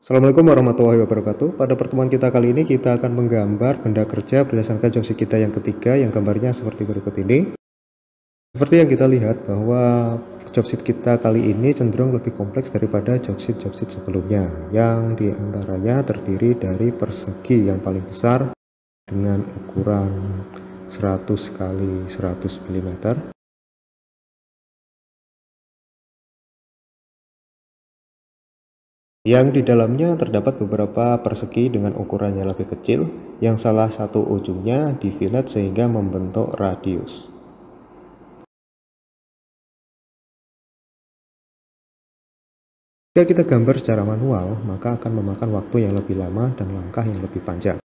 Assalamualaikum warahmatullahi wabarakatuh. Pada pertemuan kita kali ini kita akan menggambar benda kerja berdasarkan jobsheet kita yang ketiga yang gambarnya seperti berikut ini. Seperti yang kita lihat bahwa jobsheet kita kali ini cenderung lebih kompleks daripada jobsheet sebelumnya, yang diantaranya terdiri dari persegi yang paling besar dengan ukuran 100 kali 100 mm. Yang di dalamnya terdapat beberapa persegi dengan ukuran yang lebih kecil, yang salah satu ujungnya di fillet sehingga membentuk radius. Jika kita gambar secara manual, maka akan memakan waktu yang lebih lama dan langkah yang lebih panjang.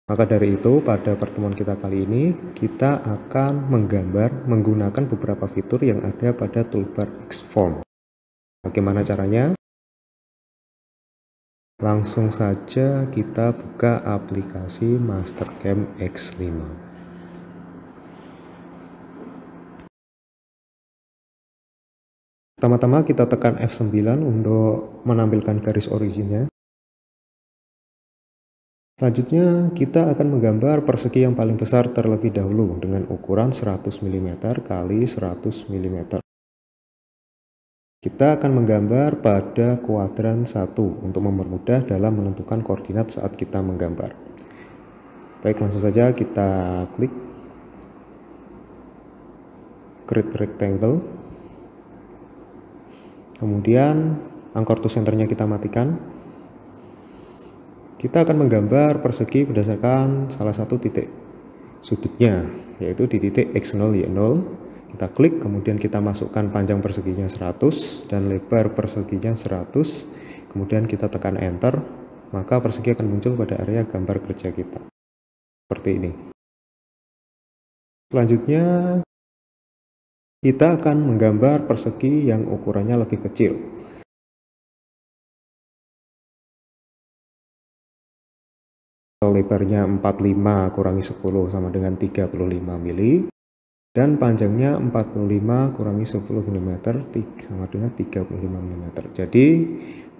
Maka dari itu, pada pertemuan kita kali ini, kita akan menggambar menggunakan beberapa fitur yang ada pada toolbar Xform. Bagaimana caranya? Langsung saja kita buka aplikasi Mastercam X5. Pertama-tama kita tekan F9 untuk menampilkan garis originnya. Selanjutnya kita akan menggambar persegi yang paling besar terlebih dahulu dengan ukuran 100 mm kali 100 mm. Kita akan menggambar pada kuadran 1 untuk mempermudah dalam menentukan koordinat saat kita menggambar. Baik, langsung saja kita klik create rectangle. Kemudian anchor to center-nya kita matikan. Kita akan menggambar persegi berdasarkan salah satu titik sudutnya, yaitu di titik X0 Y0. Kita klik, kemudian kita masukkan panjang perseginya 100 dan lebar perseginya 100. Kemudian kita tekan enter, maka persegi akan muncul pada area gambar kerja kita. Seperti ini. Selanjutnya, kita akan menggambar persegi yang ukurannya lebih kecil. Lebarnya 45 kurangi 10 sama dengan 35 mili. Dan panjangnya 45 kurangi 10 mm sama dengan 35 mm. Jadi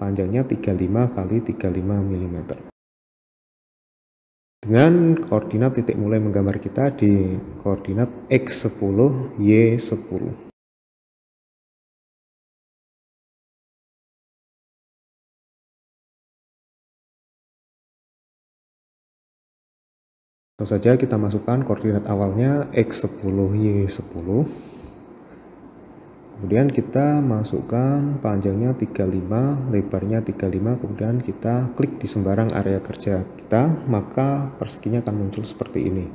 panjangnya 35 kali 35 mm. Dengan koordinat titik mulai menggambar kita di koordinat X10 Y10. Langsung saja kita masukkan koordinat awalnya X10 Y10. Kemudian kita masukkan panjangnya 35, lebarnya 35, kemudian kita klik di sembarang area kerja kita, maka perseginya akan muncul seperti ini.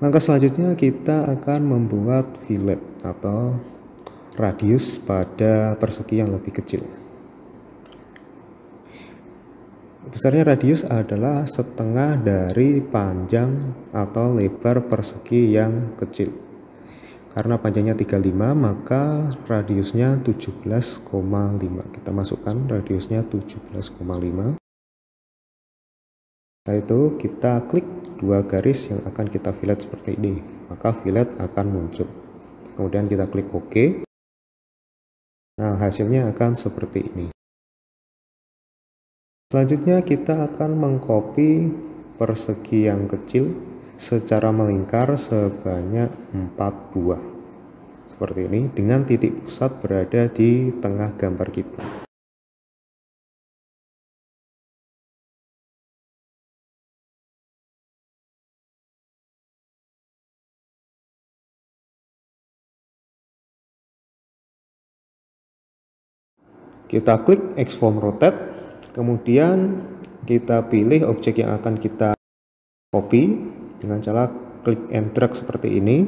Langkah selanjutnya kita akan membuat fillet atau radius pada persegi yang lebih kecil. Besarnya radius adalah setengah dari panjang atau lebar persegi yang kecil. Karena panjangnya 35, maka radiusnya 17,5. Kita masukkan radiusnya 17,5. Setelah itu kita klik dua garis yang akan kita fillet seperti ini, maka fillet akan muncul. Kemudian kita klik OK. Nah, hasilnya akan seperti ini. Selanjutnya kita akan mengcopy persegi yang kecil secara melingkar sebanyak 4 buah. Seperti ini, dengan titik pusat berada di tengah gambar kita. Kita klik Xform Rotate, kemudian kita pilih objek yang akan kita copy dengan cara klik and drag seperti ini,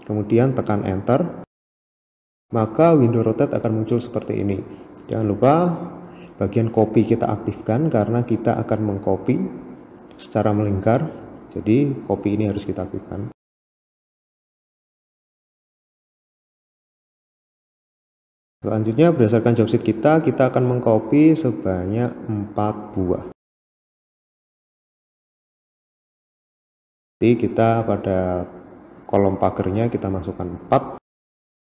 kemudian tekan enter, maka window rotate akan muncul seperti ini. Jangan lupa bagian copy kita aktifkan karena kita akan mengcopy secara melingkar, jadi copy ini harus kita aktifkan. Selanjutnya berdasarkan jobsheet kita akan mengcopy sebanyak 4 buah. Jadi kita pada kolom pagernya kita masukkan 4.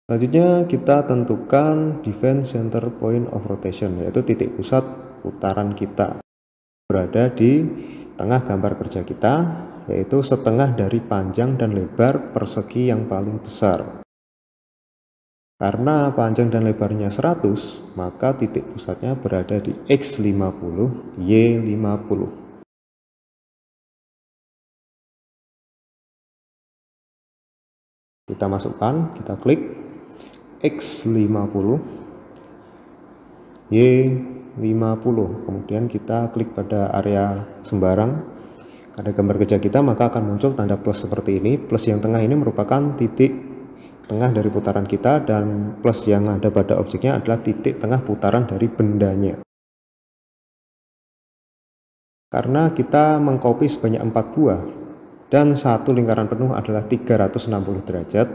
Selanjutnya kita tentukan define center point of rotation, yaitu titik pusat putaran kita berada di tengah gambar kerja kita, yaitu setengah dari panjang dan lebar persegi yang paling besar. Karena panjang dan lebarnya 100, maka titik pusatnya berada di X50, Y50. Kita masukkan, kita klik X50, Y50, kemudian kita klik pada area sembarang ada gambar kerja kita, maka akan muncul tanda plus seperti ini. Plus yang tengah ini merupakan titik tengah dari putaran kita, dan plus yang ada pada objeknya adalah titik tengah putaran dari bendanya. Karena kita mengcopy sebanyak 4 buah dan satu lingkaran penuh adalah 360 derajat,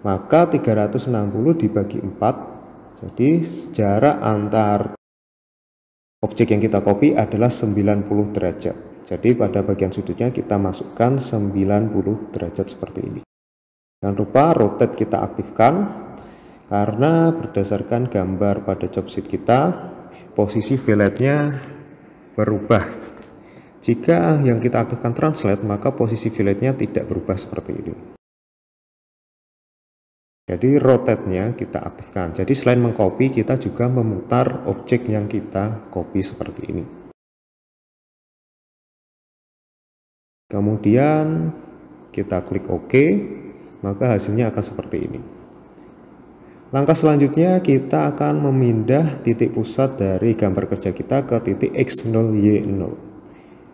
maka 360 dibagi 4, jadi jarak antar objek yang kita copy adalah 90 derajat. Jadi pada bagian sudutnya kita masukkan 90 derajat seperti ini. Jangan lupa rotate kita aktifkan, karena berdasarkan gambar pada job sheet kita, posisi filletnya berubah. Jika yang kita aktifkan translate, maka posisi filletnya tidak berubah seperti ini. Jadi rotate-nya kita aktifkan. Jadi selain mengcopy, kita juga memutar objek yang kita copy seperti ini. Kemudian kita klik OK, maka hasilnya akan seperti ini. Langkah selanjutnya kita akan memindah titik pusat dari gambar kerja kita ke titik X0, Y0.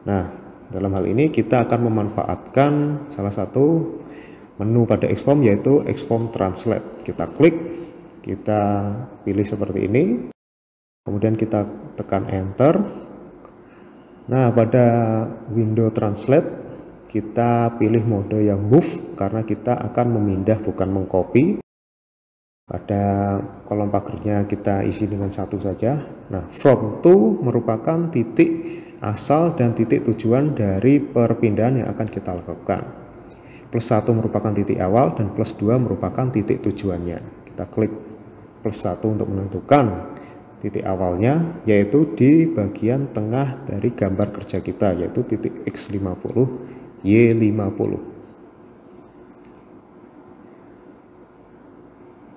Nah, dalam hal ini kita akan memanfaatkan salah satu menu pada Xform, yaitu Xform Translate. Kita klik, kita pilih seperti ini, kemudian kita tekan Enter. Nah, pada window Translate kita pilih mode yang Move, karena kita akan memindah bukan mengcopy. Pada kolom pagernya kita isi dengan satu saja. Nah, From to merupakan titik asal dan titik tujuan dari perpindahan yang akan kita lakukan. Plus 1 merupakan titik awal dan plus 2 merupakan titik tujuannya. Kita klik plus 1 untuk menentukan titik awalnya, yaitu di bagian tengah dari gambar kerja kita, yaitu titik X50, Y50.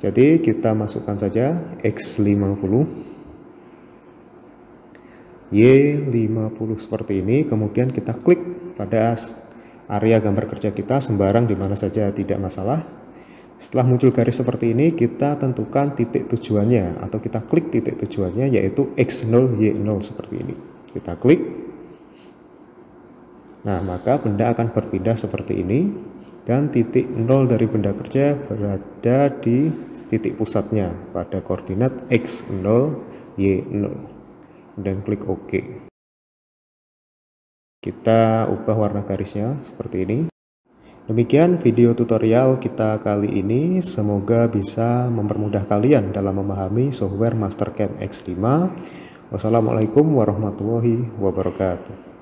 Jadi kita masukkan saja X50, Y50 seperti ini, kemudian kita klik pada area gambar kerja kita sembarang di mana saja, tidak masalah. Setelah muncul garis seperti ini, kita tentukan titik tujuannya atau kita klik titik tujuannya, yaitu X0, Y0 seperti ini. Kita klik. Nah, maka benda akan berpindah seperti ini dan titik 0 dari benda kerja berada di titik pusatnya pada koordinat X0, Y0. Dan klik OK. Kita ubah warna garisnya seperti ini. Demikian video tutorial kita kali ini, semoga bisa mempermudah kalian dalam memahami software Mastercam X5. Wassalamualaikum warahmatullahi wabarakatuh.